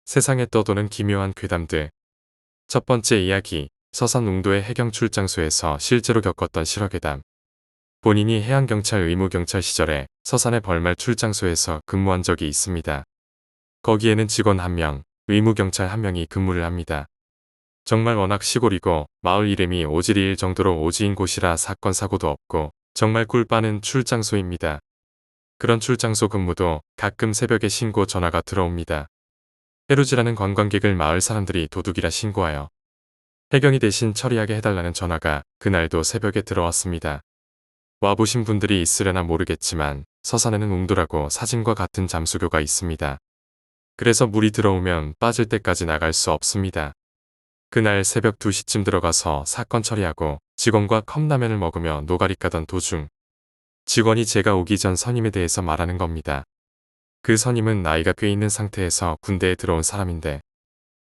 세상에 떠도는 기묘한 괴담들. 첫 번째 이야기, 서산 웅도의 해경 출장소에서 실제로 겪었던 실화괴담. 본인이 해양경찰 의무경찰 시절에 서산의 벌말 출장소에서 근무한 적이 있습니다. 거기에는 직원 1명, 의무경찰 1명이 근무를 합니다. 정말 워낙 시골이고 마을 이름이 오지리일 정도로 오지인 곳이라 사건 사고도 없고 정말 꿀 빠는 출장소입니다. 그런 출장소 근무도 가끔 새벽에 신고 전화가 들어옵니다. 해루지라는 관광객을 마을 사람들이 도둑이라 신고하여 해경이 대신 처리하게 해달라는 전화가 그날도 새벽에 들어왔습니다. 와보신 분들이 있으려나 모르겠지만 서산에는 웅도라고 사진과 같은 잠수교가 있습니다. 그래서 물이 들어오면 빠질 때까지 나갈 수 없습니다. 그날 새벽 2시쯤 들어가서 사건 처리하고 직원과 컵라면을 먹으며 노가리 까던 도중 직원이 제가 오기 전 선임에 대해서 말하는 겁니다. 그 선임은 나이가 꽤 있는 상태에서 군대에 들어온 사람인데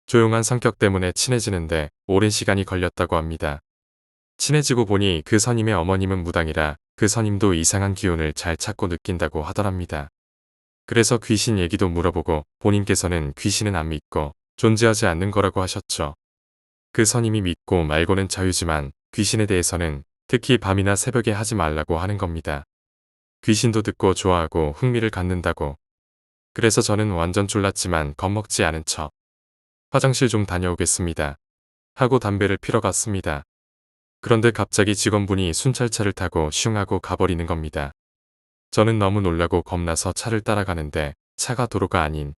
조용한 성격 때문에 친해지는데 오랜 시간이 걸렸다고 합니다. 친해지고 보니 그 선임의 어머님은 무당이라 그 선임도 이상한 기운을 잘 찾고 느낀다고 하더랍니다. 그래서 귀신 얘기도 물어보고 본인께서는 귀신은 안 믿고 존재하지 않는 거라고 하셨죠. 그 선임이 믿고 말고는 자유지만 귀신에 대해서는 특히 밤이나 새벽에 하지 말라고 하는 겁니다. 귀신도 듣고 좋아하고 흥미를 갖는다고. 그래서 저는 완전 졸랐지만 겁먹지 않은 척 화장실 좀 다녀오겠습니다 하고 담배를 피러 갔습니다. 그런데 갑자기 직원분이 순찰차를 타고 슝 하고 가버리는 겁니다. 저는 너무 놀라고 겁나서 차를 따라가는데 차가 도로가 아닌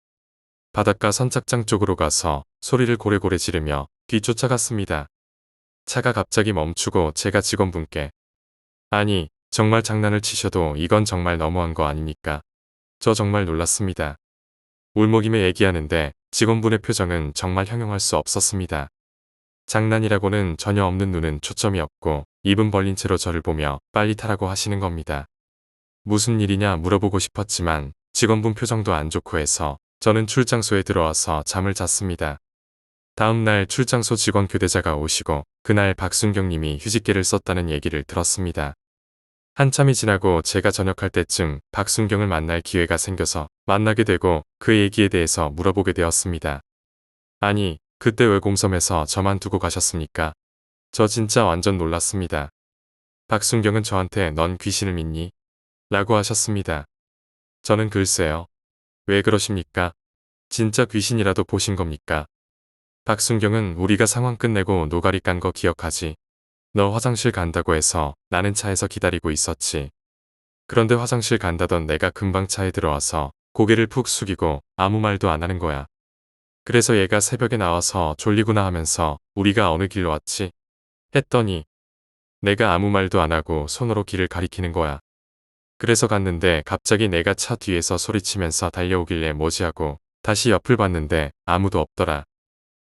바닷가 선착장 쪽으로 가서 소리를 고래고래 지르며 뒤쫓아갔습니다. 차가 갑자기 멈추고 제가 직원분께 아니 정말 장난을 치셔도 이건 정말 너무한 거 아닙니까? 저 정말 놀랐습니다. 울먹이며 얘기하는데 직원분의 표정은 정말 형용할 수 없었습니다. 장난이라고는 전혀 없는 눈은 초점이 없고 입은 벌린 채로 저를 보며 빨리 타라고 하시는 겁니다. 무슨 일이냐 물어보고 싶었지만 직원분 표정도 안 좋고 해서 저는 출장소에 들어와서 잠을 잤습니다. 다음날 출장소 직원 교대자가 오시고 그날 박순경 님이 휴직계를 썼다는 얘기를 들었습니다. 한참이 지나고 제가 전역할 때쯤 박순경을 만날 기회가 생겨서 만나게 되고 그 얘기에 대해서 물어보게 되었습니다. 아니, 그때 왜 공섬에서 저만 두고 가셨습니까? 저 진짜 완전 놀랐습니다. 박순경은 저한테 넌 귀신을 믿니? 라고 하셨습니다. 저는 글쎄요. 왜 그러십니까? 진짜 귀신이라도 보신 겁니까? 박순경은 우리가 상황 끝내고 노가리 깐 거 기억하지? 너 화장실 간다고 해서 나는 차에서 기다리고 있었지. 그런데 화장실 간다던 내가 금방 차에 들어와서 고개를 푹 숙이고 아무 말도 안 하는 거야. 그래서 얘가 새벽에 나와서 졸리구나 하면서 우리가 어느 길로 왔지? 했더니 내가 아무 말도 안 하고 손으로 길을 가리키는 거야. 그래서 갔는데 갑자기 내가 차 뒤에서 소리치면서 달려오길래 뭐지 하고 다시 옆을 봤는데 아무도 없더라.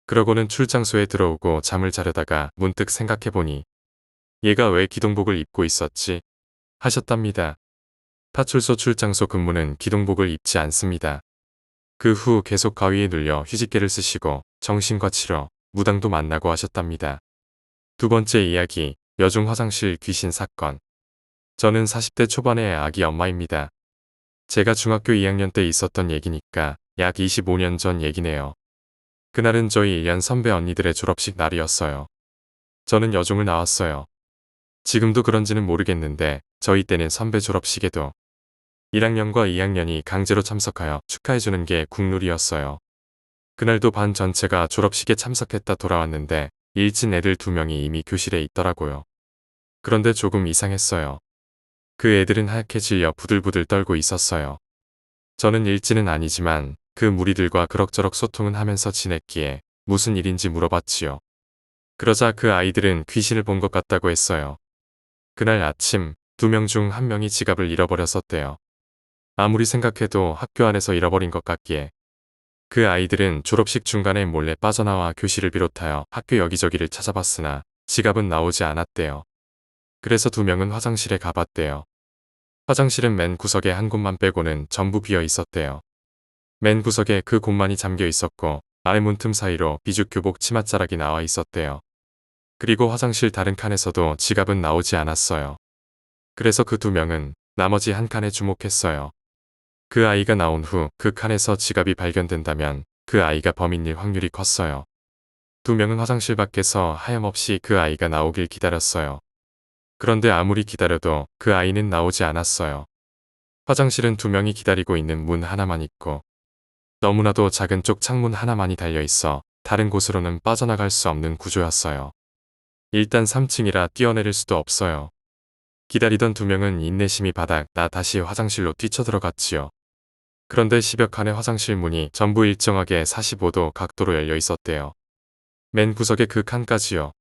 그러고는 출장소에 들어오고 잠을 자려다가 문득 생각해보니 얘가 왜 기동복을 입고 있었지? 하셨답니다. 파출소 출장소 근무는 기동복을 입지 않습니다. 그 후 계속 가위에 눌려 휴직계를 쓰시고 정신과 치료, 무당도 만나고 하셨답니다. 두 번째 이야기, 여중 화장실 귀신 사건. 저는 40대 초반의 아기 엄마입니다. 제가 중학교 2학년 때 있었던 얘기니까 약 25년 전 얘기네요. 그날은 저희 1년 선배 언니들의 졸업식 날이었어요. 저는 여중을 나왔어요. 지금도 그런지는 모르겠는데 저희 때는 선배 졸업식에도 1학년과 2학년이 강제로 참석하여 축하해주는 게 국룰이었어요. 그날도 반 전체가 졸업식에 참석했다 돌아왔는데 일진 애들 2명이 이미 교실에 있더라고요. 그런데 조금 이상했어요. 그 애들은 하얗게 질려 부들부들 떨고 있었어요. 저는 일진은 아니지만 그 무리들과 그럭저럭 소통은 하면서 지냈기에 무슨 일인지 물어봤지요. 그러자 그 아이들은 귀신을 본 것 같다고 했어요. 그날 아침 2명 중 1명이 지갑을 잃어버렸었대요. 아무리 생각해도 학교 안에서 잃어버린 것 같기에 그 아이들은 졸업식 중간에 몰래 빠져나와 교실을 비롯하여 학교 여기저기를 찾아봤으나 지갑은 나오지 않았대요. 그래서 2명은 화장실에 가봤대요. 화장실은 맨 구석에 한 곳만 빼고는 전부 비어 있었대요. 맨 구석에 그 곳만이 잠겨 있었고 아래 문틈 사이로 비죽 교복 치맛자락이 나와 있었대요. 그리고 화장실 다른 칸에서도 지갑은 나오지 않았어요. 그래서 그 2명은 나머지 한 칸에 주목했어요. 그 아이가 나온 후 그 칸에서 지갑이 발견된다면 그 아이가 범인일 확률이 컸어요. 두 명은 화장실 밖에서 하염없이 그 아이가 나오길 기다렸어요. 그런데 아무리 기다려도 그 아이는 나오지 않았어요. 화장실은 두 명이 기다리고 있는 문 하나만 있고 너무나도 작은 쪽 창문 하나만이 달려 있어 다른 곳으로는 빠져나갈 수 없는 구조였어요. 일단 3층이라 뛰어내릴 수도 없어요. 기다리던 두 명은 인내심이 바닥 나 다시 화장실로 뛰쳐들어갔지요. 그런데 10여 칸의 화장실 문이 전부 일정하게 45도 각도로 열려 있었대요. 맨 구석에 그 칸까지요.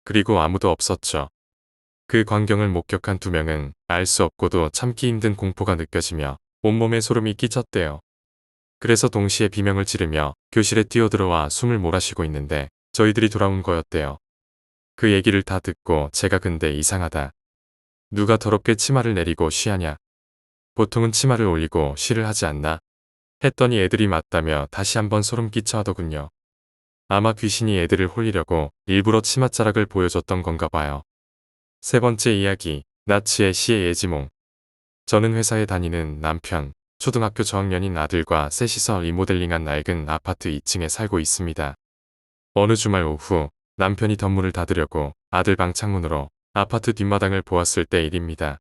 그리고 아무도 없었죠. 그 광경을 목격한 두 명은 알 수 없고도 참기 힘든 공포가 느껴지며 온몸에 소름이 끼쳤대요. 그래서 동시에 비명을 지르며 교실에 뛰어들어와 숨을 몰아쉬고 있는데 저희들이 돌아온 거였대요. 그 얘기를 다 듣고 제가 근데 이상하다. 누가 더럽게 치마를 내리고 쉬하냐. 보통은 치마를 올리고 쉬를 하지 않나? 했더니 애들이 맞다며 다시 한번 소름 끼쳐 하더군요. 아마 귀신이 애들을 홀리려고 일부러 치맛자락을 보여줬던 건가 봐요. 세 번째 이야기, 나치의 시의 예지몽. 저는 회사에 다니는 남편, 초등학교 저학년인 아들과 셋이서 리모델링한 낡은 아파트 2층에 살고 있습니다. 어느 주말 오후 남편이 덧문을 닫으려고 아들 방 창문으로 아파트 뒷마당을 보았을 때 일입니다.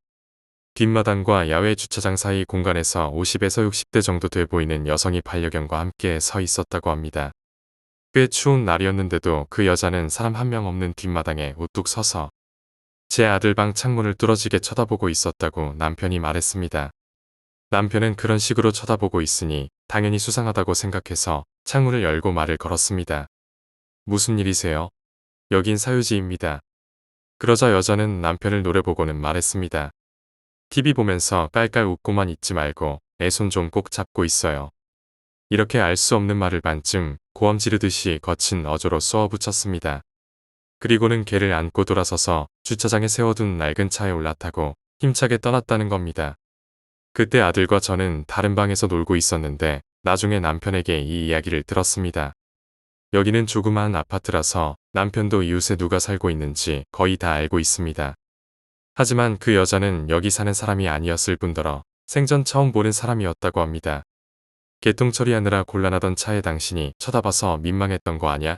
뒷마당과 야외 주차장 사이 공간에서 50에서 60대 정도 돼 보이는 여성이 반려견과 함께 서 있었다고 합니다. 꽤 추운 날이었는데도 그 여자는 사람 한 명 없는 뒷마당에 우뚝 서서 제 아들 방 창문을 뚫어지게 쳐다보고 있었다고 남편이 말했습니다. 남편은 그런 식으로 쳐다보고 있으니 당연히 수상하다고 생각해서 창문을 열고 말을 걸었습니다. 무슨 일이세요? 여긴 사유지입니다. 그러자 여자는 남편을 노려보고는 말했습니다. TV 보면서 깔깔 웃고만 있지 말고 내 손 좀 꼭 잡고 있어요. 이렇게 알 수 없는 말을 반쯤 고함 지르듯이 거친 어조로 쏘아붙였습니다. 그리고는 걔를 안고 돌아서서 주차장에 세워둔 낡은 차에 올라타고 힘차게 떠났다는 겁니다. 그때 아들과 저는 다른 방에서 놀고 있었는데 나중에 남편에게 이 이야기를 들었습니다. 여기는 조그마한 아파트라서 남편도 이웃에 누가 살고 있는지 거의 다 알고 있습니다. 하지만 그 여자는 여기 사는 사람이 아니었을 뿐더러 생전 처음 보는 사람이었다고 합니다. 개통 처리하느라 곤란하던 차에 당신이 쳐다봐서 민망했던 거 아냐?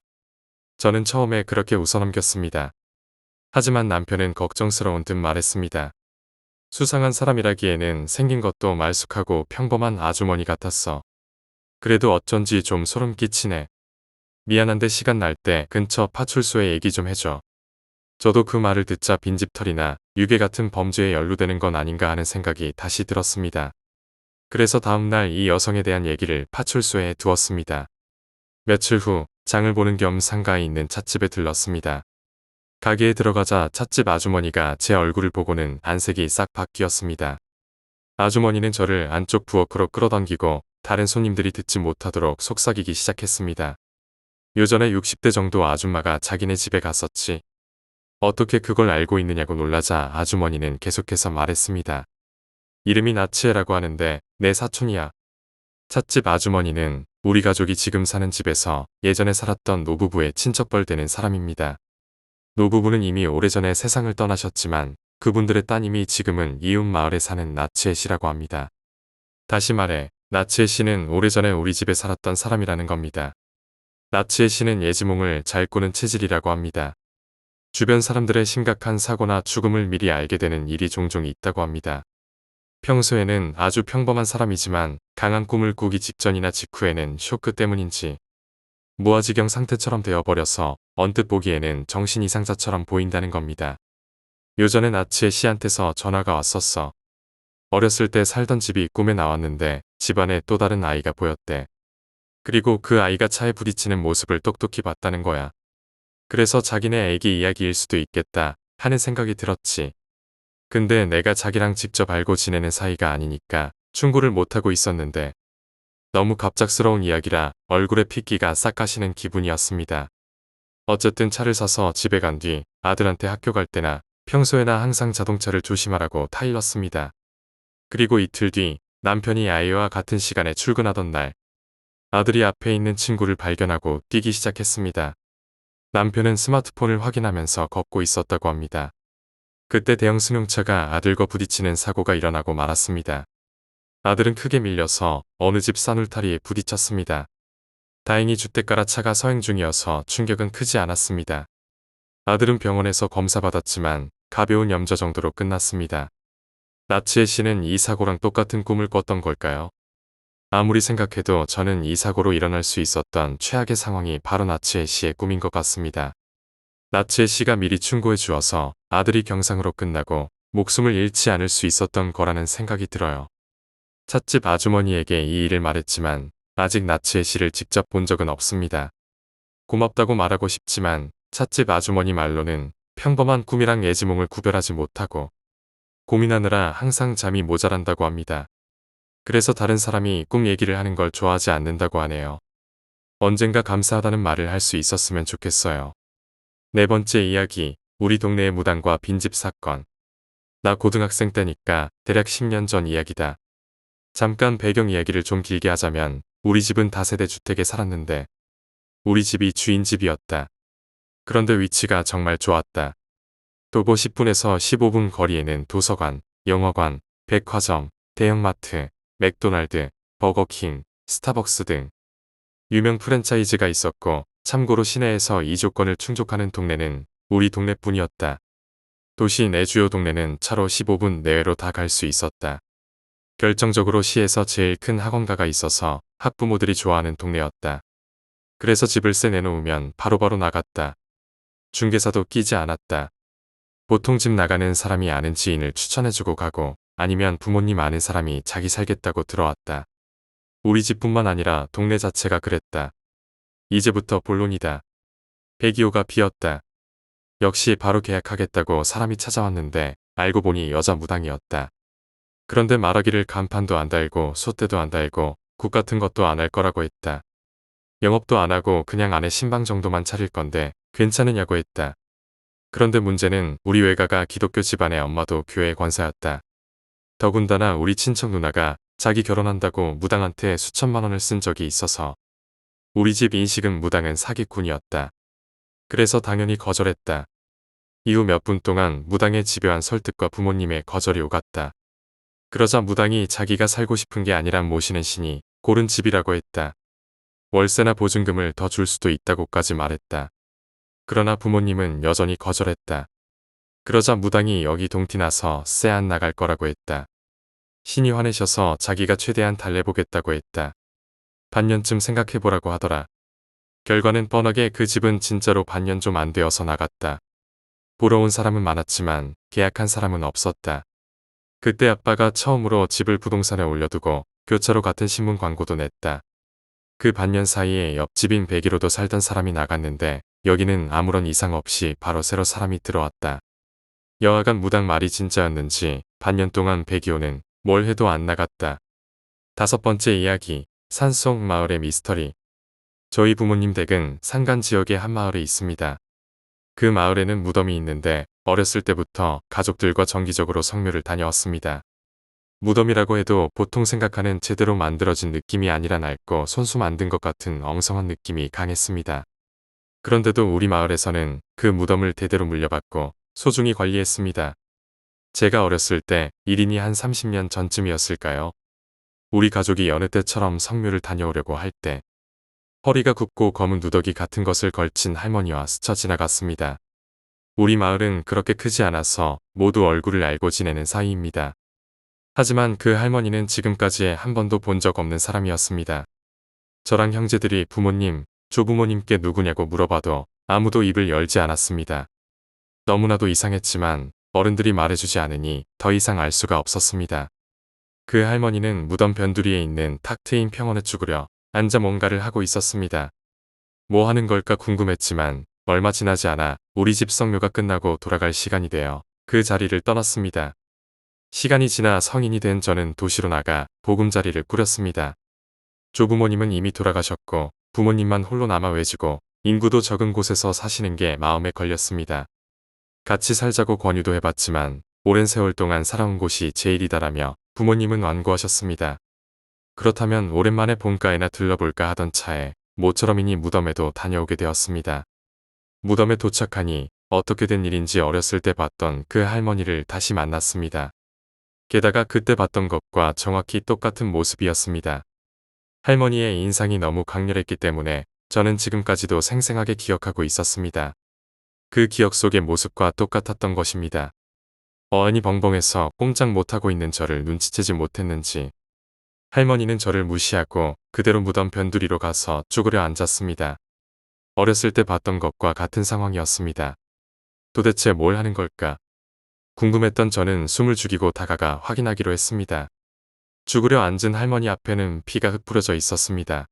저는 처음에 그렇게 웃어넘겼습니다. 하지만 남편은 걱정스러운 듯 말했습니다. 수상한 사람이라기에는 생긴 것도 말쑥하고 평범한 아주머니 같았어. 그래도 어쩐지 좀 소름 끼치네. 미안한데 시간 날 때 근처 파출소에 얘기 좀 해줘. 저도 그 말을 듣자 빈집털이나 유괴 같은 범죄에 연루되는 건 아닌가 하는 생각이 다시 들었습니다. 그래서 다음날 이 여성에 대한 얘기를 파출소에 두었습니다. 며칠 후 장을 보는 겸 상가에 있는 찻집에 들렀습니다. 가게에 들어가자 찻집 아주머니가 제 얼굴을 보고는 안색이 싹 바뀌었습니다. 아주머니는 저를 안쪽 부엌으로 끌어당기고 다른 손님들이 듣지 못하도록 속삭이기 시작했습니다. 요전에 60대 정도 아줌마가 자기네 집에 갔었지. 어떻게 그걸 알고 있느냐고 놀라자 아주머니는 계속해서 말했습니다. 이름이 나치에라고 하는데 내 사촌이야. 찻집 아주머니는 우리 가족이 지금 사는 집에서 예전에 살았던 노부부의 친척벌 되는 사람입니다. 노부부는 이미 오래전에 세상을 떠나셨지만 그분들의 따님이 지금은 이웃 마을에 사는 나치에 씨라고 합니다. 다시 말해 나치에 씨는 오래전에 우리 집에 살았던 사람이라는 겁니다. 나치에 씨는 예지몽을 잘 꾸는 체질이라고 합니다. 주변 사람들의 심각한 사고나 죽음을 미리 알게 되는 일이 종종 있다고 합니다. 평소에는 아주 평범한 사람이지만 강한 꿈을 꾸기 직전이나 직후에는 쇼크 때문인지 무아지경 상태처럼 되어버려서 언뜻 보기에는 정신 이상자처럼 보인다는 겁니다. 요전에 나치의 씨한테서 전화가 왔었어. 어렸을 때 살던 집이 꿈에 나왔는데 집안에 또 다른 아이가 보였대. 그리고 그 아이가 차에 부딪히는 모습을 똑똑히 봤다는 거야. 그래서 자기네 애기 이야기일 수도 있겠다 하는 생각이 들었지. 근데 내가 자기랑 직접 알고 지내는 사이가 아니니까 충고를 못하고 있었는데 너무 갑작스러운 이야기라 얼굴에 핏기가 싹 가시는 기분이었습니다. 어쨌든 차를 사서 집에 간 뒤 아들한테 학교 갈 때나 평소에나 항상 자동차를 조심하라고 타일렀습니다. 그리고 이틀 뒤 남편이 아이와 같은 시간에 출근하던 날 아들이 앞에 있는 친구를 발견하고 뛰기 시작했습니다. 남편은 스마트폰을 확인하면서 걷고 있었다고 합니다. 그때 대형 승용차가 아들과 부딪히는 사고가 일어나고 말았습니다. 아들은 크게 밀려서 어느 집 산울타리에 부딪혔습니다. 다행히 주택가라 차가 서행 중이어서 충격은 크지 않았습니다. 아들은 병원에서 검사받았지만 가벼운 염좌 정도로 끝났습니다. 나츠에 씨는 이 사고랑 똑같은 꿈을 꿨던 걸까요? 아무리 생각해도 저는 이 사고로 일어날 수 있었던 최악의 상황이 바로 나츠에 씨의 꿈인 것 같습니다. 나츠에 씨가 미리 충고해 주어서 아들이 경상으로 끝나고 목숨을 잃지 않을 수 있었던 거라는 생각이 들어요. 찻집 아주머니에게 이 일을 말했지만 아직 나츠에 씨를 직접 본 적은 없습니다. 고맙다고 말하고 싶지만 찻집 아주머니 말로는 평범한 꿈이랑 예지몽을 구별하지 못하고 고민하느라 항상 잠이 모자란다고 합니다. 그래서 다른 사람이 꿈 얘기를 하는 걸 좋아하지 않는다고 하네요. 언젠가 감사하다는 말을 할 수 있었으면 좋겠어요. 네 번째 이야기, 우리 동네의 무당과 빈집 사건. 나 고등학생 때니까 대략 10년 전 이야기다. 잠깐 배경 이야기를 좀 길게 하자면 우리 집은 다세대 주택에 살았는데 우리 집이 주인 집이었다. 그런데 위치가 정말 좋았다. 도보 10분에서 15분 거리에는 도서관, 영화관, 백화점, 대형마트, 맥도날드, 버거킹, 스타벅스 등 유명 프랜차이즈가 있었고 참고로 시내에서 이 조건을 충족하는 동네는 우리 동네뿐이었다. 도시 내 주요 동네는 차로 15분 내외로 다 갈 수 있었다. 결정적으로 시에서 제일 큰 학원가가 있어서 학부모들이 좋아하는 동네였다. 그래서 집을세 내놓으면 바로바로 나갔다. 중개사도 끼지 않았다. 보통 집 나가는 사람이 아는 지인을 추천해주고 가고 아니면 부모님 아는 사람이 자기 살겠다고 들어왔다. 우리 집뿐만 아니라 동네 자체가 그랬다. 이제부터 본론이다. 102호가 비었다. 역시 바로 계약하겠다고 사람이 찾아왔는데 알고 보니 여자 무당이었다. 그런데 말하기를 간판도 안 달고 솥대도 안 달고 국 같은 것도 안 할 거라고 했다. 영업도 안 하고 그냥 안에 신방 정도만 차릴 건데 괜찮으냐고 했다. 그런데 문제는 우리 외가가 기독교 집안의 엄마도 교회 권사였다. 더군다나 우리 친척 누나가 자기 결혼한다고 무당한테 수천만 원을 쓴 적이 있어서 우리 집 인식은 무당은 사기꾼이었다. 그래서 당연히 거절했다. 이후 몇 분 동안 무당의 집요한 설득과 부모님의 거절이 오갔다. 그러자 무당이 자기가 살고 싶은 게 아니란 모시는 신이 고른 집이라고 했다. 월세나 보증금을 더 줄 수도 있다고까지 말했다. 그러나 부모님은 여전히 거절했다. 그러자 무당이 여기 동티나서 쎄 안 나갈 거라고 했다. 신이 화내셔서 자기가 최대한 달래보겠다고 했다. 반년쯤 생각해보라고 하더라. 결과는 뻔하게 그 집은 진짜로 반년 좀 안 되어서 나갔다. 보러 온 사람은 많았지만 계약한 사람은 없었다. 그때 아빠가 처음으로 집을 부동산에 올려두고 교차로 같은 신문 광고도 냈다. 그 반년 사이에 옆집인 101호도 살던 사람이 나갔는데 여기는 아무런 이상 없이 바로 새로 사람이 들어왔다. 여하간 무당 말이 진짜였는지 반년 동안 102호는 뭘 해도 안 나갔다. 다섯 번째 이야기, 산속 마을의 미스터리. 저희 부모님 댁은 산간 지역의 한 마을에 있습니다. 그 마을에는 무덤이 있는데 어렸을 때부터 가족들과 정기적으로 성묘를 다녀왔습니다. 무덤이라고 해도 보통 생각하는 제대로 만들어진 느낌이 아니라 낡고 손수 만든 것 같은 엉성한 느낌이 강했습니다. 그런데도 우리 마을에서는 그 무덤을 대대로 물려받고 소중히 관리했습니다. 제가 어렸을 때 1인이 한 30년 전쯤이었을까요? 우리 가족이 여느 때처럼 성묘를 다녀오려고 할 때 허리가 굽고 검은 누더기 같은 것을 걸친 할머니와 스쳐 지나갔습니다. 우리 마을은 그렇게 크지 않아서 모두 얼굴을 알고 지내는 사이입니다. 하지만 그 할머니는 지금까지 한 번도 본 적 없는 사람이었습니다. 저랑 형제들이 부모님, 조부모님께 누구냐고 물어봐도 아무도 입을 열지 않았습니다. 너무나도 이상했지만 어른들이 말해주지 않으니 더 이상 알 수가 없었습니다. 그 할머니는 무덤 변두리에 있는 탁 트인 평원에 쭈그려 앉아 뭔가를 하고 있었습니다. 뭐 하는 걸까 궁금했지만 얼마 지나지 않아 우리 집 성묘가 끝나고 돌아갈 시간이 되어 그 자리를 떠났습니다. 시간이 지나 성인이 된 저는 도시로 나가 보금자리를 꾸렸습니다. 조부모님은 이미 돌아가셨고 부모님만 홀로 남아 외지고 인구도 적은 곳에서 사시는 게 마음에 걸렸습니다. 같이 살자고 권유도 해봤지만 오랜 세월 동안 살아온 곳이 제일이다라며 부모님은 완고하셨습니다. 그렇다면 오랜만에 본가에나 들러볼까 하던 차에 모처럼이니 무덤에도 다녀오게 되었습니다. 무덤에 도착하니 어떻게 된 일인지 어렸을 때 봤던 그 할머니를 다시 만났습니다. 게다가 그때 봤던 것과 정확히 똑같은 모습이었습니다. 할머니의 인상이 너무 강렬했기 때문에 저는 지금까지도 생생하게 기억하고 있었습니다. 그 기억 속의 모습과 똑같았던 것입니다. 어안이 벙벙해서 꼼짝 못하고 있는 저를 눈치채지 못했는지 할머니는 저를 무시하고 그대로 무덤 변두리로 가서 쭈그려 앉았습니다. 어렸을 때 봤던 것과 같은 상황이었습니다. 도대체 뭘 하는 걸까? 궁금했던 저는 숨을 죽이고 다가가 확인하기로 했습니다. 쭈그려 앉은 할머니 앞에는 피가 흩뿌려져 있었습니다.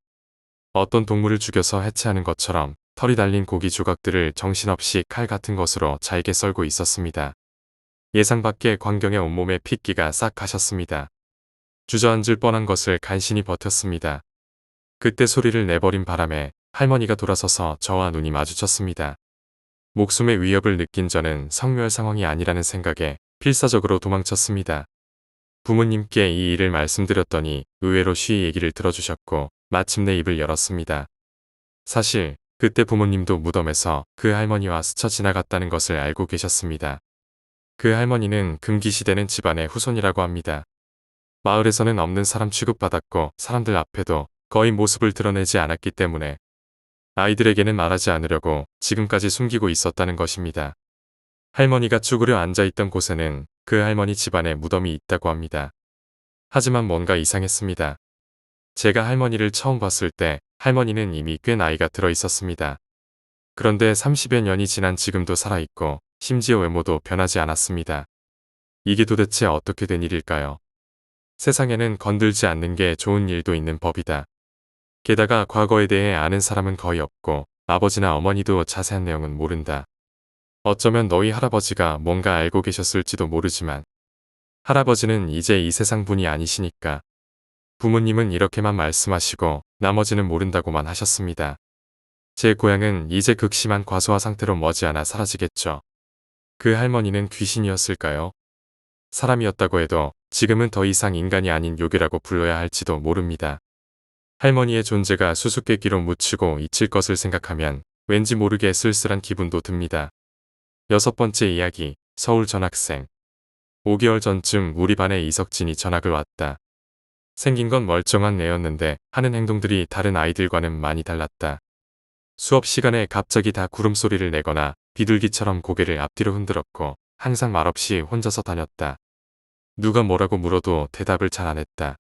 어떤 동물을 죽여서 해체하는 것처럼 털이 달린 고기 조각들을 정신없이 칼 같은 것으로 잘게 썰고 있었습니다. 예상 밖의 광경에 온몸에 핏기가 싹 가셨습니다. 주저앉을 뻔한 것을 간신히 버텼습니다. 그때 소리를 내버린 바람에 할머니가 돌아서서 저와 눈이 마주쳤습니다. 목숨의 위협을 느낀 저는 성묘할 상황이 아니라는 생각에 필사적으로 도망쳤습니다. 부모님께 이 일을 말씀드렸더니 의외로 쉬이 얘기를 들어주셨고 마침내 입을 열었습니다. 사실 그때 부모님도 무덤에서 그 할머니와 스쳐 지나갔다는 것을 알고 계셨습니다. 그 할머니는 금기시되는 집안의 후손이라고 합니다. 마을에서는 없는 사람 취급받았고 사람들 앞에도 거의 모습을 드러내지 않았기 때문에 아이들에게는 말하지 않으려고 지금까지 숨기고 있었다는 것입니다. 할머니가 쭈그려 앉아있던 곳에는 그 할머니 집안에 무덤이 있다고 합니다. 하지만 뭔가 이상했습니다. 제가 할머니를 처음 봤을 때 할머니는 이미 꽤 나이가 들어 있었습니다. 그런데 30여 년이 지난 지금도 살아있고 심지어 외모도 변하지 않았습니다. 이게 도대체 어떻게 된 일일까요? 세상에는 건들지 않는 게 좋은 일도 있는 법이다. 게다가 과거에 대해 아는 사람은 거의 없고 아버지나 어머니도 자세한 내용은 모른다. 어쩌면 너희 할아버지가 뭔가 알고 계셨을지도 모르지만 할아버지는 이제 이 세상 분이 아니시니까. 부모님은 이렇게만 말씀하시고 나머지는 모른다고만 하셨습니다. 제 고향은 이제 극심한 과소화 상태로 머지않아 사라지겠죠. 그 할머니는 귀신이었을까요? 사람이었다고 해도 지금은 더 이상 인간이 아닌 요괴라고 불러야 할지도 모릅니다. 할머니의 존재가 수수께끼로 묻히고 잊힐 것을 생각하면 왠지 모르게 쓸쓸한 기분도 듭니다. 6번째 이야기, 서울 전학생. 5개월 전쯤 우리 반에 이석진이 전학을 왔다. 생긴 건 멀쩡한 애였는데 하는 행동들이 다른 아이들과는 많이 달랐다. 수업 시간에 갑자기 다 구름소리를 내거나 비둘기처럼 고개를 앞뒤로 흔들었고 항상 말없이 혼자서 다녔다. 누가 뭐라고 물어도 대답을 잘 안 했다.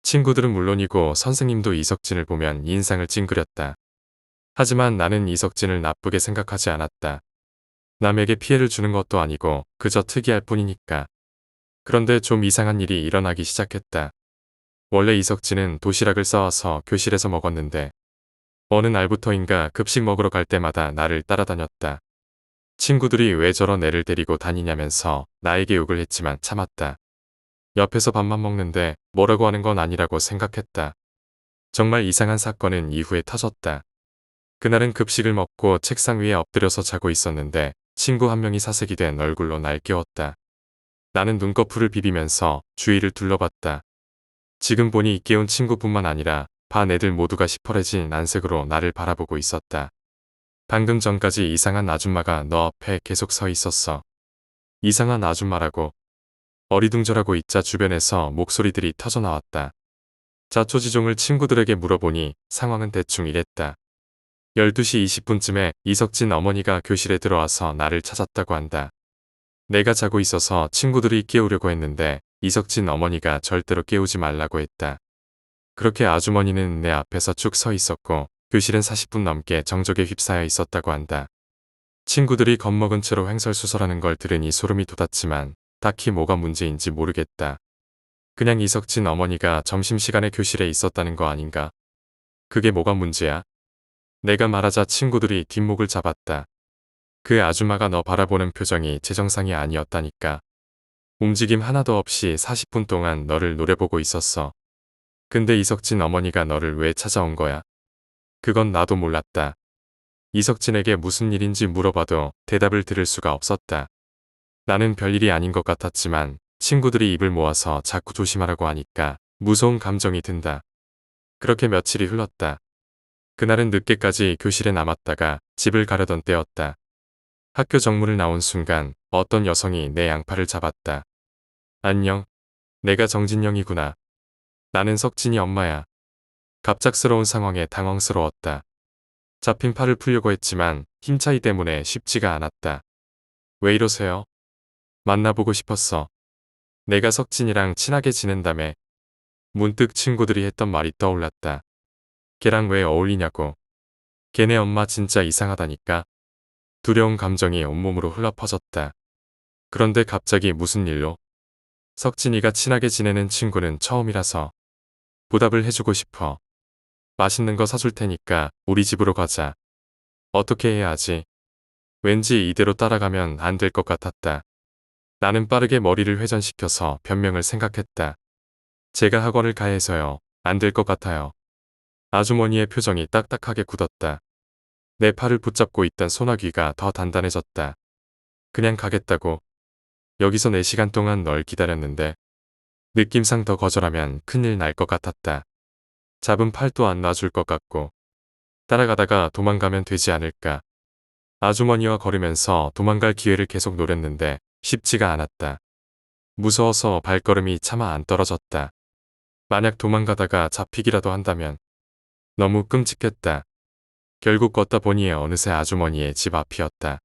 친구들은 물론이고 선생님도 이석진을 보면 인상을 찡그렸다. 하지만 나는 이석진을 나쁘게 생각하지 않았다. 남에게 피해를 주는 것도 아니고 그저 특이할 뿐이니까. 그런데 좀 이상한 일이 일어나기 시작했다. 원래 이석진은 도시락을 싸와서 교실에서 먹었는데 어느 날부터인가 급식 먹으러 갈 때마다 나를 따라다녔다. 친구들이 왜 저런 애를 데리고 다니냐면서 나에게 욕을 했지만 참았다. 옆에서 밥만 먹는데 뭐라고 하는 건 아니라고 생각했다. 정말 이상한 사건은 이후에 터졌다. 그날은 급식을 먹고 책상 위에 엎드려서 자고 있었는데 친구 한 명이 사색이 된 얼굴로 날 깨웠다. 나는 눈꺼풀을 비비면서 주위를 둘러봤다. 지금 보니 깨운 친구뿐만 아니라 반 애들 모두가 시퍼레진 안색으로 나를 바라보고 있었다. 방금 전까지 이상한 아줌마가 너 앞에 계속 서 있었어. 이상한 아줌마라고. 어리둥절하고 있자 주변에서 목소리들이 터져나왔다. 자초지종을 친구들에게 물어보니 상황은 대충 이랬다. 12시 20분쯤에 이석진 어머니가 교실에 들어와서 나를 찾았다고 한다. 내가 자고 있어서 친구들이 깨우려고 했는데 이석진 어머니가 절대로 깨우지 말라고 했다. 그렇게 아주머니는 내 앞에서 쭉 서 있었고 교실은 40분 넘게 정적에 휩싸여 있었다고 한다. 친구들이 겁먹은 채로 횡설수설하는 걸 들으니 소름이 돋았지만 딱히 뭐가 문제인지 모르겠다. 그냥 이석진 어머니가 점심시간에 교실에 있었다는 거 아닌가? 그게 뭐가 문제야? 내가 말하자 친구들이 뒷목을 잡았다. 그 아줌마가 너 바라보는 표정이 제정상이 아니었다니까. 움직임 하나도 없이 40분 동안 너를 노려보고 있었어. 근데 이석진 어머니가 너를 왜 찾아온 거야? 그건 나도 몰랐다. 이석진에게 무슨 일인지 물어봐도 대답을 들을 수가 없었다. 나는 별일이 아닌 것 같았지만 친구들이 입을 모아서 자꾸 조심하라고 하니까 무서운 감정이 든다. 그렇게 며칠이 흘렀다. 그날은 늦게까지 교실에 남았다가 집을 가려던 때였다. 학교 정문을 나온 순간 어떤 여성이 내 양팔을 잡았다. 안녕. 내가 정진영이구나. 나는 석진이 엄마야. 갑작스러운 상황에 당황스러웠다. 잡힌 팔을 풀려고 했지만 힘 차이 때문에 쉽지가 않았다. 왜 이러세요? 만나보고 싶었어. 내가 석진이랑 친하게 지낸다며. 문득 친구들이 했던 말이 떠올랐다. 걔랑 왜 어울리냐고. 걔네 엄마 진짜 이상하다니까. 두려운 감정이 온몸으로 흘러퍼졌다. 그런데 갑자기 무슨 일로? 석진이가 친하게 지내는 친구는 처음이라서. 보답을 해주고 싶어. 맛있는 거 사줄 테니까 우리 집으로 가자. 어떻게 해야 하지? 왠지 이대로 따라가면 안 될 것 같았다. 나는 빠르게 머리를 회전시켜서 변명을 생각했다. 제가 학원을 가야 해서요. 안 될 것 같아요. 아주머니의 표정이 딱딱하게 굳었다. 내 팔을 붙잡고 있던 소나귀가 더 단단해졌다. 그냥 가겠다고. 여기서 4시간 동안 널 기다렸는데. 느낌상 더 거절하면 큰일 날 것 같았다. 잡은 팔도 안 놔줄 것 같고. 따라가다가 도망가면 되지 않을까. 아주머니와 걸으면서 도망갈 기회를 계속 노렸는데 쉽지가 않았다. 무서워서 발걸음이 차마 안 떨어졌다. 만약 도망가다가 잡히기라도 한다면 너무 끔찍했다. 결국 걷다 보니 어느새 아주머니의 집 앞이었다.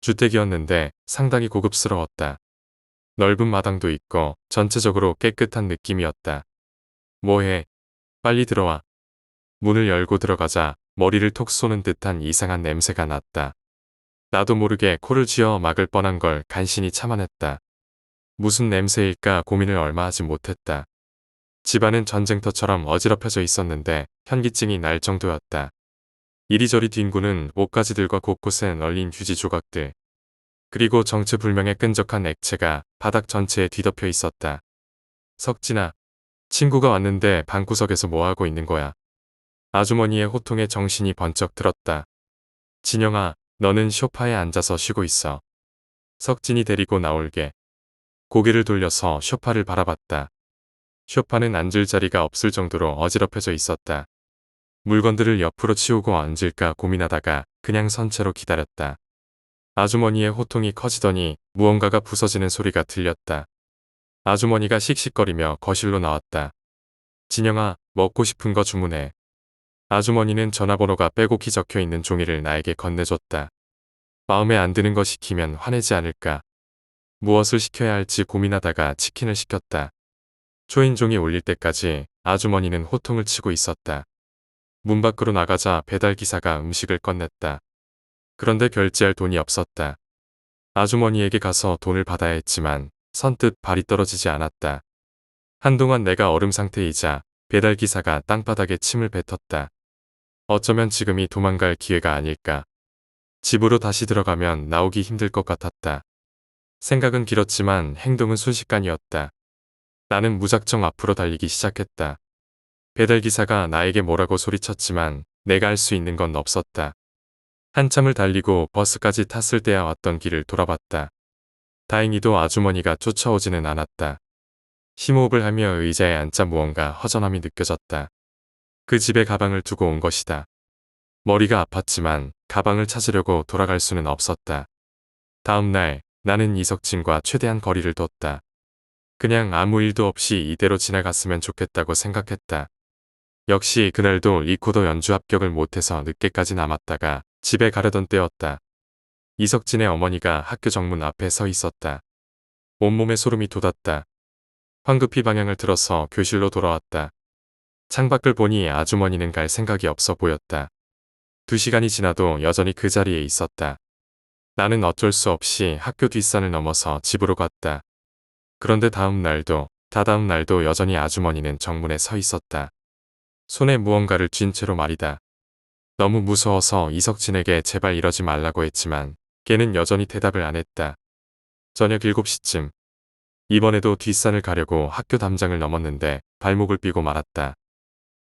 주택이었는데 상당히 고급스러웠다. 넓은 마당도 있고 전체적으로 깨끗한 느낌이었다. 뭐해? 빨리 들어와. 문을 열고 들어가자 머리를 톡 쏘는 듯한 이상한 냄새가 났다. 나도 모르게 코를 쥐어 막을 뻔한 걸 간신히 참아냈다. 무슨 냄새일까 고민을 얼마 하지 못했다. 집안은 전쟁터처럼 어지럽혀져 있었는데 현기증이 날 정도였다. 이리저리 뒹구는 옷가지들과 곳곳에 널린 휴지 조각들. 그리고 정체불명의 끈적한 액체가 바닥 전체에 뒤덮여 있었다. 석진아, 친구가 왔는데 방구석에서 뭐하고 있는 거야? 아주머니의 호통에 정신이 번쩍 들었다. 진영아, 너는 소파에 앉아서 쉬고 있어. 석진이 데리고 나올게. 고개를 돌려서 소파를 바라봤다. 소파는 앉을 자리가 없을 정도로 어지럽혀져 있었다. 물건들을 옆으로 치우고 앉을까 고민하다가 그냥 선 채로 기다렸다. 아주머니의 호통이 커지더니 무언가가 부서지는 소리가 들렸다. 아주머니가 씩씩거리며 거실로 나왔다. 진영아, 먹고 싶은 거 주문해. 아주머니는 전화번호가 빼곡히 적혀 있는 종이를 나에게 건네줬다. 마음에 안 드는 거 시키면 화내지 않을까. 무엇을 시켜야 할지 고민하다가 치킨을 시켰다. 초인종이 울릴 때까지 아주머니는 호통을 치고 있었다. 문 밖으로 나가자 배달기사가 음식을 꺼냈다. 그런데 결제할 돈이 없었다. 아주머니에게 가서 돈을 받아야 했지만 선뜻 발이 떨어지지 않았다. 한동안 내가 얼음 상태이자 배달기사가 땅바닥에 침을 뱉었다. 어쩌면 지금이 도망갈 기회가 아닐까. 집으로 다시 들어가면 나오기 힘들 것 같았다. 생각은 길었지만 행동은 순식간이었다. 나는 무작정 앞으로 달리기 시작했다. 배달기사가 나에게 뭐라고 소리쳤지만 내가 할 수 있는 건 없었다. 한참을 달리고 버스까지 탔을 때야 왔던 길을 돌아봤다. 다행히도 아주머니가 쫓아오지는 않았다. 심호흡을 하며 의자에 앉자 무언가 허전함이 느껴졌다. 그 집에 가방을 두고 온 것이다. 머리가 아팠지만 가방을 찾으려고 돌아갈 수는 없었다. 다음 날 나는 이석진과 최대한 거리를 뒀다. 그냥 아무 일도 없이 이대로 지나갔으면 좋겠다고 생각했다. 역시 그날도 리코더 연주 합격을 못해서 늦게까지 남았다가 집에 가려던 때였다. 이석진의 어머니가 학교 정문 앞에 서 있었다. 온몸에 소름이 돋았다. 황급히 방향을 틀어서 교실로 돌아왔다. 창밖을 보니 아주머니는 갈 생각이 없어 보였다. 2시간이 지나도 여전히 그 자리에 있었다. 나는 어쩔 수 없이 학교 뒷산을 넘어서 집으로 갔다. 그런데 다음 날도 여전히 아주머니는 정문에 서 있었다. 손에 무언가를 쥔 채로 말이다. 너무 무서워서 이석진에게 제발 이러지 말라고 했지만 걔는 여전히 대답을 안 했다. 저녁 7시쯤. 이번에도 뒷산을 가려고 학교 담장을 넘었는데 발목을 삐고 말았다.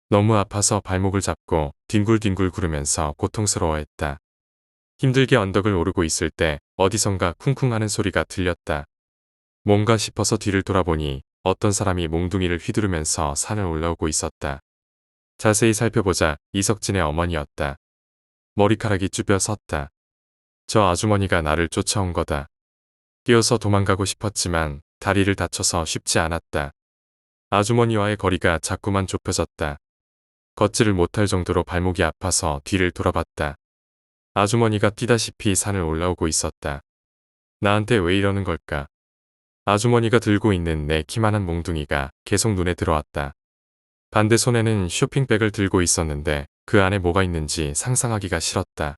너무 아파서 발목을 잡고 뒹굴뒹굴 구르면서 고통스러워했다. 힘들게 언덕을 오르고 있을 때 어디선가 쿵쿵 하는 소리가 들렸다. 뭔가 싶어서 뒤를 돌아보니 어떤 사람이 몽둥이를 휘두르면서 산을 올라오고 있었다. 자세히 살펴보자 이석진의 어머니였다. 머리카락이 쭈뼛 섰다. 저 아주머니가 나를 쫓아온 거다. 뛰어서 도망가고 싶었지만 다리를 다쳐서 쉽지 않았다. 아주머니와의 거리가 자꾸만 좁혀졌다. 걷지를 못할 정도로 발목이 아파서 뒤를 돌아봤다. 아주머니가 뛰다시피 산을 올라오고 있었다. 나한테 왜 이러는 걸까? 아주머니가 들고 있는 내 키만한 몽둥이가 계속 눈에 들어왔다. 반대 손에는 쇼핑백을 들고 있었는데 그 안에 뭐가 있는지 상상하기가 싫었다.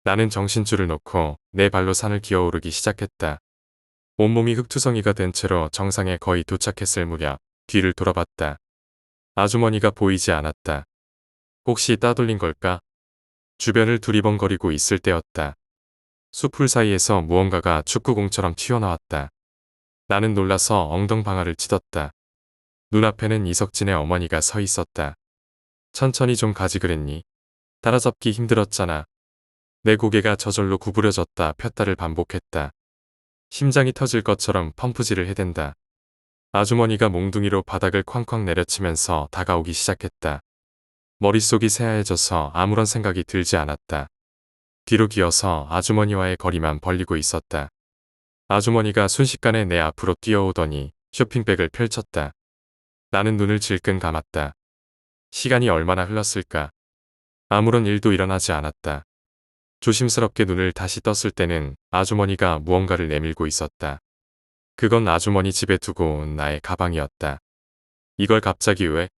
나는 정신줄을 놓고 내 발로 산을 기어오르기 시작했다. 온몸이 흙투성이가 된 채로 정상에 거의 도착했을 무렵 뒤를 돌아봤다. 아주머니가 보이지 않았다. 혹시 따돌린 걸까? 주변을 두리번거리고 있을 때였다. 숲풀 사이에서 무언가가 축구공처럼 튀어나왔다. 나는 놀라서 엉덩방아를 찢었다. 눈앞에는 이석진의 어머니가 서 있었다. 천천히 좀 가지 그랬니? 따라잡기 힘들었잖아. 내 고개가 저절로 구부려졌다 폈다를 반복했다. 심장이 터질 것처럼 펌프질을 해댄다. 아주머니가 몽둥이로 바닥을 쾅쾅 내려치면서 다가오기 시작했다. 머릿속이 새하얘져서 아무런 생각이 들지 않았다. 뒤로 기어서 아주머니와의 거리만 벌리고 있었다. 아주머니가 순식간에 내 앞으로 뛰어오더니 쇼핑백을 펼쳤다. 나는 눈을 질끈 감았다. 시간이 얼마나 흘렀을까? 아무런 일도 일어나지 않았다. 조심스럽게 눈을 다시 떴을 때는 아주머니가 무언가를 내밀고 있었다. 그건 아주머니 집에 두고 온 나의 가방이었다. 이걸 갑자기 왜?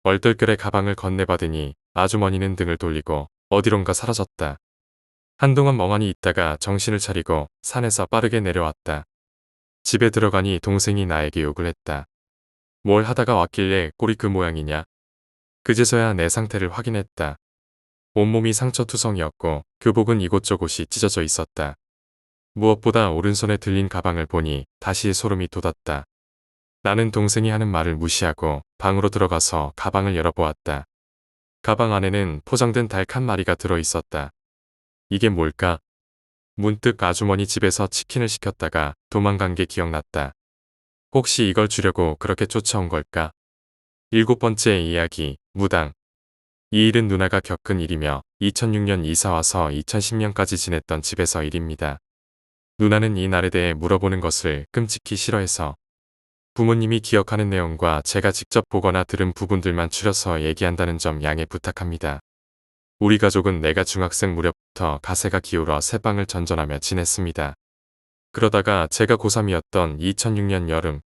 얼떨결에 가방을 건네받으니 아주머니는 등을 돌리고 어디론가 사라졌다. 한동안 멍하니 있다가 정신을 차리고 산에서 빠르게 내려왔다. 집에 들어가니 동생이 나에게 욕을 했다. 뭘 하다가 왔길래 꼴이 그 모양이냐? 그제서야 내 상태를 확인했다. 온몸이 상처투성이었고 교복은 이곳저곳이 찢어져 있었다. 무엇보다 오른손에 들린 가방을 보니 다시 소름이 돋았다. 나는 동생이 하는 말을 무시하고 방으로 들어가서 가방을 열어보았다. 가방 안에는 포장된 닭 한 마리가 들어있었다. 이게 뭘까? 문득 아주머니 집에서 치킨을 시켰다가 도망간 게 기억났다. 혹시 이걸 주려고 그렇게 쫓아온 걸까? 7번째 이야기, 무당. 이 일은 누나가 겪은 일이며 2006년 이사와서 2010년까지 지냈던 집에서 일입니다. 누나는 이 날에 대해 물어보는 것을 끔찍히 싫어해서 부모님이 기억하는 내용과 제가 직접 보거나 들은 부분들만 추려서 얘기한다는 점 양해 부탁합니다. 우리 가족은 내가 중학생 무렵부터 가세가 기울어 새방을 전전하며 지냈습니다. 그러다가 제가 고3이었던 2006년 여름,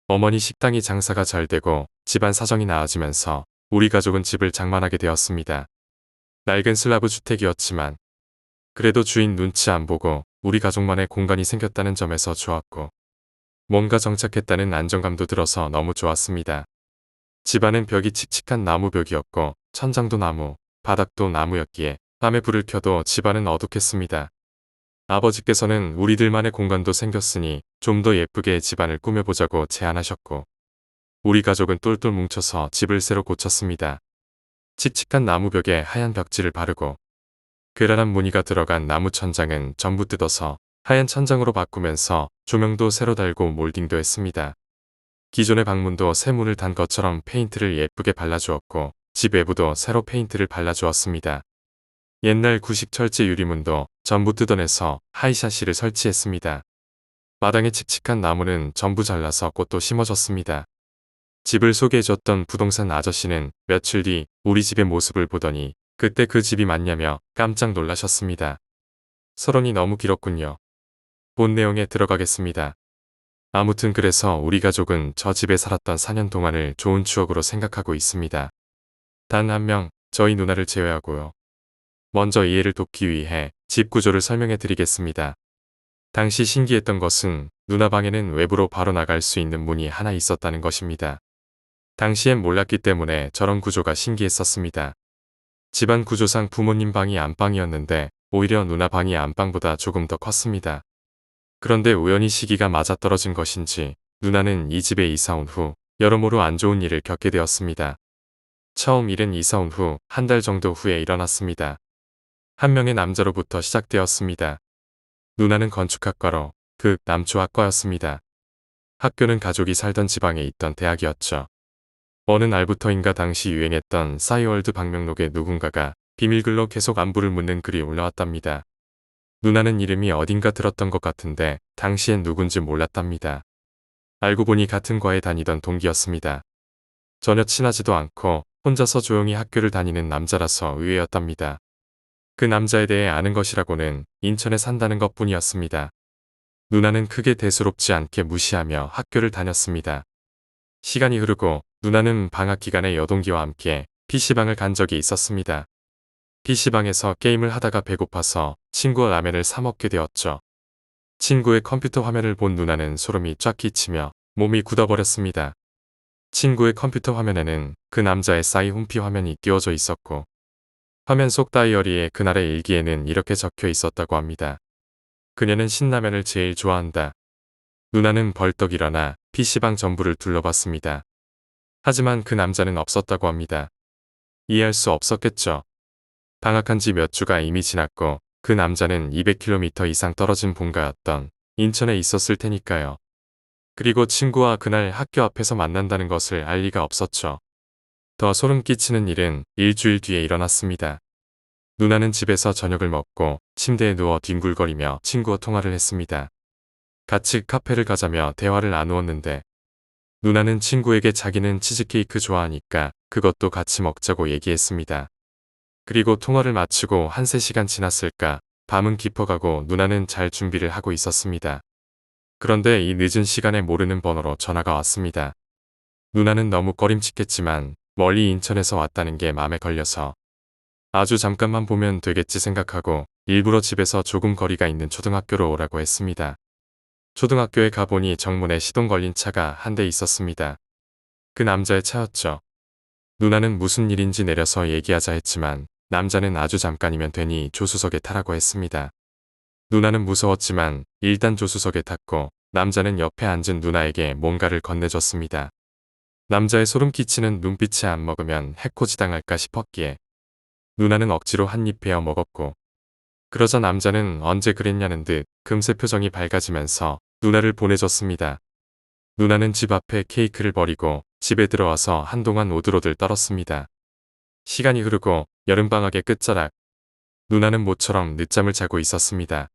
어머니 식당이 장사가 잘 되고 집안 사정이 나아지면서 우리 가족은 집을 장만하게 되었습니다. 낡은 슬라브 주택이었지만 그래도 주인 눈치 안 보고 우리 가족만의 공간이 생겼다는 점에서 좋았고 뭔가 정착했다는 안정감도 들어서 너무 좋았습니다. 집안은 벽이 칙칙한 나무벽이었고 천장도 나무, 바닥도 나무였기에 밤에 불을 켜도 집안은 어둑했습니다. 아버지께서는 우리들만의 공간도 생겼으니 좀 더 예쁘게 집안을 꾸며보자고 제안하셨고 우리 가족은 똘똘 뭉쳐서 집을 새로 고쳤습니다. 칙칙한 나무벽에 하얀 벽지를 바르고 괴랄한 무늬가 들어간 나무 천장은 전부 뜯어서 하얀 천장으로 바꾸면서 조명도 새로 달고 몰딩도 했습니다. 기존의 방문도 새 문을 단 것처럼 페인트를 예쁘게 발라주었고 집 외부도 새로 페인트를 발라주었습니다. 옛날 구식 철제 유리문도 전부 뜯어내서 하이샤시를 설치했습니다. 마당에 칙칙한 나무는 전부 잘라서 꽃도 심어줬습니다. 집을 소개해줬던 부동산 아저씨는 며칠 뒤 우리 집의 모습을 보더니 그때 그 집이 맞냐며 깜짝 놀라셨습니다. 서론이 너무 길었군요. 본 내용에 들어가겠습니다. 아무튼 그래서 우리 가족은 저 집에 살았던 4년 동안을 좋은 추억으로 생각하고 있습니다. 단 한 명, 저희 누나를 제외하고요. 먼저 이해를 돕기 위해 집 구조를 설명해 드리겠습니다. 당시 신기했던 것은 누나 방에는 외부로 바로 나갈 수 있는 문이 하나 있었다는 것입니다. 당시엔 몰랐기 때문에 저런 구조가 신기했었습니다. 집안 구조상 부모님 방이 안방이었는데 오히려 누나 방이 안방보다 조금 더 컸습니다. 그런데 우연히 시기가 맞아떨어진 것인지 누나는 이 집에 이사 온 후 여러모로 안 좋은 일을 겪게 되었습니다. 처음 일은 이사 온 후 한 달 정도 후에 일어났습니다. 한 명의 남자로부터 시작되었습니다. 누나는 건축학과로 그 남초학과였습니다. 학교는 가족이 살던 지방에 있던 대학이었죠. 어느 날부터인가 당시 유행했던 싸이월드 방명록에 누군가가 비밀글로 계속 안부를 묻는 글이 올라왔답니다. 누나는 이름이 어딘가 들었던 것 같은데 당시엔 누군지 몰랐답니다. 알고 보니 같은 과에 다니던 동기였습니다. 전혀 친하지도 않고 혼자서 조용히 학교를 다니는 남자라서 의외였답니다. 그 남자에 대해 아는 것이라고는 인천에 산다는 것뿐이었습니다. 누나는 크게 대수롭지 않게 무시하며 학교를 다녔습니다. 시간이 흐르고 누나는 방학 기간에 여동기와 함께 PC방을 간 적이 있었습니다. PC방에서 게임을 하다가 배고파서 친구와 라면을 사 먹게 되었죠. 친구의 컴퓨터 화면을 본 누나는 소름이 쫙 끼치며 몸이 굳어버렸습니다. 친구의 컴퓨터 화면에는 그 남자의 싸이 홈피 화면이 띄워져 있었고 화면 속 다이어리에 그날의 일기에는 이렇게 적혀 있었다고 합니다. 그녀는 신라면을 제일 좋아한다. 누나는 벌떡 일어나 PC방 전부를 둘러봤습니다. 하지만 그 남자는 없었다고 합니다. 이해할 수 없었겠죠. 방학한 지 몇 주가 이미 지났고 그 남자는 200km 이상 떨어진 본가였던 인천에 있었을 테니까요. 그리고 친구와 그날 학교 앞에서 만난다는 것을 알 리가 없었죠. 더 소름 끼치는 일은 일주일 뒤에 일어났습니다. 누나는 집에서 저녁을 먹고 침대에 누워 뒹굴거리며 친구와 통화를 했습니다. 같이 카페를 가자며 대화를 나누었는데 누나는 친구에게 자기는 치즈케이크 좋아하니까 그것도 같이 먹자고 얘기했습니다. 그리고 통화를 마치고 한 3시간 지났을까 밤은 깊어가고 누나는 잘 준비를 하고 있었습니다. 그런데 이 늦은 시간에 모르는 번호로 전화가 왔습니다. 누나는 너무 꺼림칙했지만 멀리 인천에서 왔다는 게 마음에 걸려서 아주 잠깐만 보면 되겠지 생각하고 일부러 집에서 조금 거리가 있는 초등학교로 오라고 했습니다. 초등학교에 가보니 정문에 시동 걸린 차가 한 대 있었습니다. 그 남자의 차였죠. 누나는 무슨 일인지 내려서 얘기하자 했지만 남자는 아주 잠깐이면 되니 조수석에 타라고 했습니다. 누나는 무서웠지만 일단 조수석에 탔고 남자는 옆에 앉은 누나에게 뭔가를 건네줬습니다. 남자의 소름 끼치는 눈빛에 안 먹으면 해코지 당할까 싶었기에 누나는 억지로 한 입 베어 먹었고 그러자 남자는 언제 그랬냐는 듯 금세 표정이 밝아지면서 누나를 보내줬습니다. 누나는 집 앞에 케이크를 버리고 집에 들어와서 한동안 오들오들 떨었습니다. 시간이 흐르고 여름방학의 끝자락 누나는 모처럼 늦잠을 자고 있었습니다.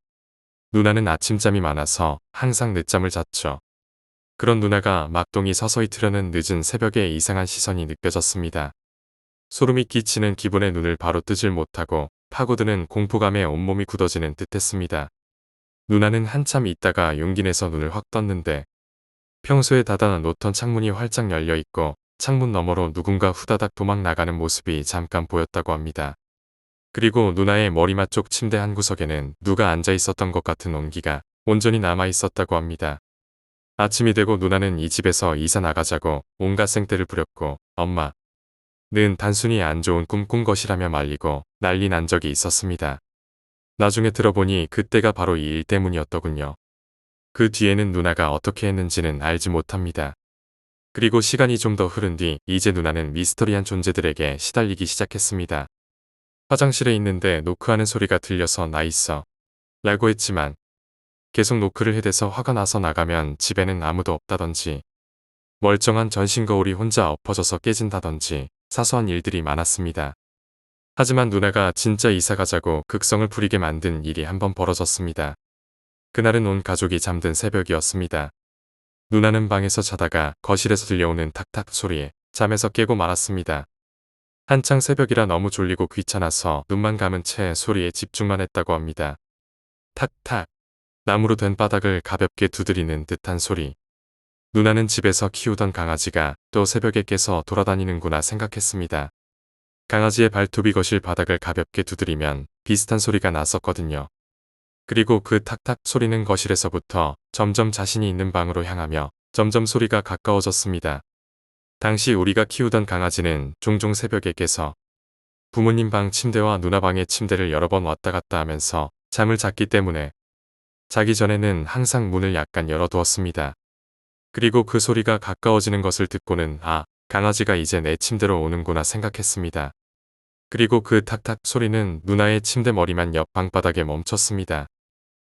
누나는 아침잠이 많아서 항상 늦잠을 잤죠. 그런 누나가 막동이 서서히 트려는 늦은 새벽에 이상한 시선이 느껴졌습니다. 소름이 끼치는 기분에 눈을 바로 뜨질 못하고 파고드는 공포감에 온몸이 굳어지는 듯했습니다. 누나는 한참 있다가 용기 내서 눈을 확 떴는데 평소에 닫아 놓던 창문이 활짝 열려 있고 창문 너머로 누군가 후다닥 도망 나가는 모습이 잠깐 보였다고 합니다. 그리고 누나의 머리맡 쪽 침대 한 구석에는 누가 앉아 있었던 것 같은 온기가 온전히 남아 있었다고 합니다. 아침이 되고 누나는 이 집에서 이사 나가자고 온갖 생떼를 부렸고 엄마는 단순히 안 좋은 꿈 꾼 것이라며 말리고 난리 난 적이 있었습니다. 나중에 들어보니 그때가 바로 이 일 때문이었더군요. 그 뒤에는 누나가 어떻게 했는지는 알지 못합니다. 그리고 시간이 좀 더 흐른 뒤 이제 누나는 미스터리한 존재들에게 시달리기 시작했습니다. 화장실에 있는데 노크하는 소리가 들려서 나 있어 라고 했지만 계속 노크를 해대서 화가 나서 나가면 집에는 아무도 없다던지 멀쩡한 전신 거울이 혼자 엎어져서 깨진다던지 사소한 일들이 많았습니다. 하지만 누나가 진짜 이사 가자고 극성을 부리게 만든 일이 한 번 벌어졌습니다. 그날은 온 가족이 잠든 새벽이었습니다. 누나는 방에서 자다가 거실에서 들려오는 탁탁 소리에 잠에서 깨고 말았습니다. 한창 새벽이라 너무 졸리고 귀찮아서 눈만 감은 채 소리에 집중만 했다고 합니다. 탁탁. 나무로 된 바닥을 가볍게 두드리는 듯한 소리. 누나는 집에서 키우던 강아지가 또 새벽에 깨서 돌아다니는구나 생각했습니다. 강아지의 발톱이 거실 바닥을 가볍게 두드리면 비슷한 소리가 났었거든요. 그리고 그 탁탁 소리는 거실에서부터 점점 자신이 있는 방으로 향하며 점점 소리가 가까워졌습니다. 당시 우리가 키우던 강아지는 종종 새벽에 깨서 부모님 방 침대와 누나 방의 침대를 여러 번 왔다 갔다 하면서 잠을 잤기 때문에 자기 전에는 항상 문을 약간 열어두었습니다. 그리고 그 소리가 가까워지는 것을 듣고는 강아지가 이제 내 침대로 오는구나 생각했습니다. 그리고 그 탁탁 소리는 누나의 침대 머리만 옆 방바닥에 멈췄습니다.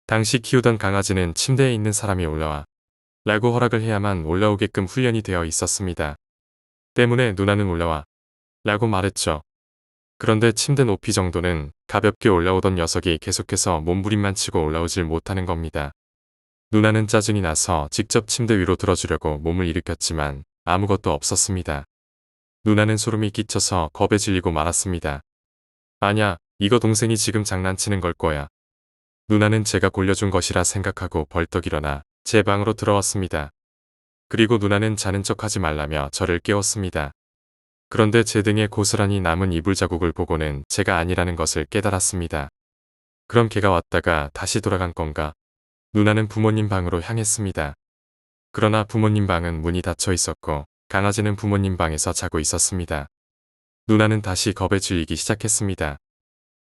당시 키우던 강아지는 침대에 있는 사람이 올라와 라고 허락을 해야만 올라오게끔 훈련이 되어 있었습니다. 때문에 누나는 올라와 라고 말했죠. 그런데 침대 높이 정도는 가볍게 올라오던 녀석이 계속해서 몸부림만 치고 올라오질 못하는 겁니다. 누나는 짜증이 나서 직접 침대 위로 들어주려고 몸을 일으켰지만 아무것도 없었습니다. 누나는 소름이 끼쳐서 겁에 질리고 말았습니다. 아냐, 이거 동생이 지금 장난치는 걸 거야. 누나는 제가 골려준 것이라 생각하고 벌떡 일어나 제 방으로 들어왔습니다. 그리고 누나는 자는 척하지 말라며 저를 깨웠습니다. 그런데 제 등에 고스란히 남은 이불 자국을 보고는 제가 아니라는 것을 깨달았습니다. 그럼 걔가 왔다가 다시 돌아간 건가? 누나는 부모님 방으로 향했습니다. 그러나 부모님 방은 문이 닫혀 있었고 강아지는 부모님 방에서 자고 있었습니다. 누나는 다시 겁에 질리기 시작했습니다.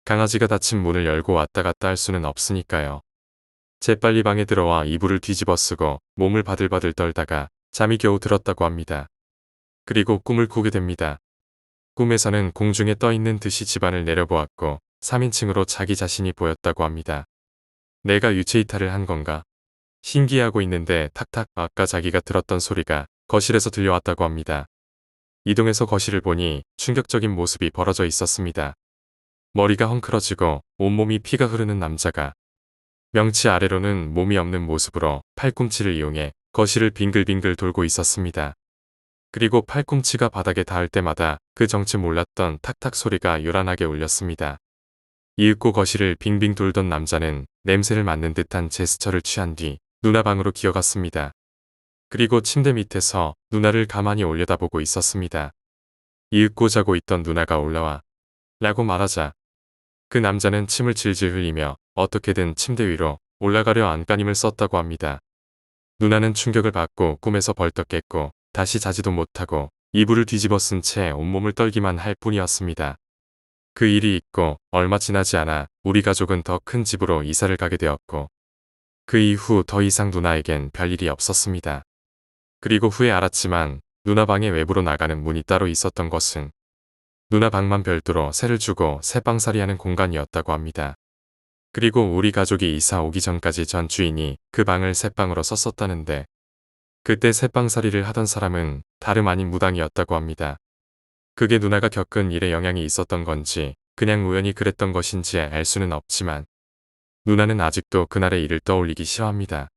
강아지가 닫힌 문을 열고 왔다 갔다 할 수는 없으니까요. 재빨리 방에 들어와 이불을 뒤집어 쓰고 몸을 바들바들 떨다가 잠이 겨우 들었다고 합니다. 그리고 꿈을 꾸게 됩니다. 꿈에서는 공중에 떠 있는 듯이 집안을 내려보았고 3인칭으로 자기 자신이 보였다고 합니다. 내가 유체이탈을 한 건가? 신기해하고 있는데 탁탁 아까 자기가 들었던 소리가 거실에서 들려왔다고 합니다. 이동해서 거실을 보니 충격적인 모습이 벌어져 있었습니다. 머리가 헝클어지고 온몸이 피가 흐르는 남자가 명치 아래로는 몸이 없는 모습으로 팔꿈치를 이용해 거실을 빙글빙글 돌고 있었습니다. 그리고 팔꿈치가 바닥에 닿을 때마다 그 정체 몰랐던 탁탁 소리가 요란하게 울렸습니다. 이윽고 거실을 빙빙 돌던 남자는 냄새를 맡는 듯한 제스처를 취한 뒤 누나 방으로 기어갔습니다. 그리고 침대 밑에서 누나를 가만히 올려다보고 있었습니다. 이윽고 자고 있던 누나가 올라와 라고 말하자 그 남자는 침을 질질 흘리며 어떻게든 침대 위로 올라가려 안간힘을 썼다고 합니다. 누나는 충격을 받고 꿈에서 벌떡 깼고 다시 자지도 못하고 이불을 뒤집어 쓴 채 온몸을 떨기만 할 뿐이었습니다. 그 일이 있고 얼마 지나지 않아 우리 가족은 더 큰 집으로 이사를 가게 되었고 그 이후 더 이상 누나에겐 별일이 없었습니다. 그리고 후에 알았지만 누나 방에 외부로 나가는 문이 따로 있었던 것은 누나 방만 별도로 세를 주고 새방살이하는 공간이었다고 합니다. 그리고 우리 가족이 이사 오기 전까지 전 주인이 그 방을 새방으로 썼었다는데 그때 새방살이를 하던 사람은 다름 아닌 무당이었다고 합니다. 그게 누나가 겪은 일에 영향이 있었던 건지 그냥 우연히 그랬던 것인지 알 수는 없지만 누나는 아직도 그날의 일을 떠올리기 싫어합니다.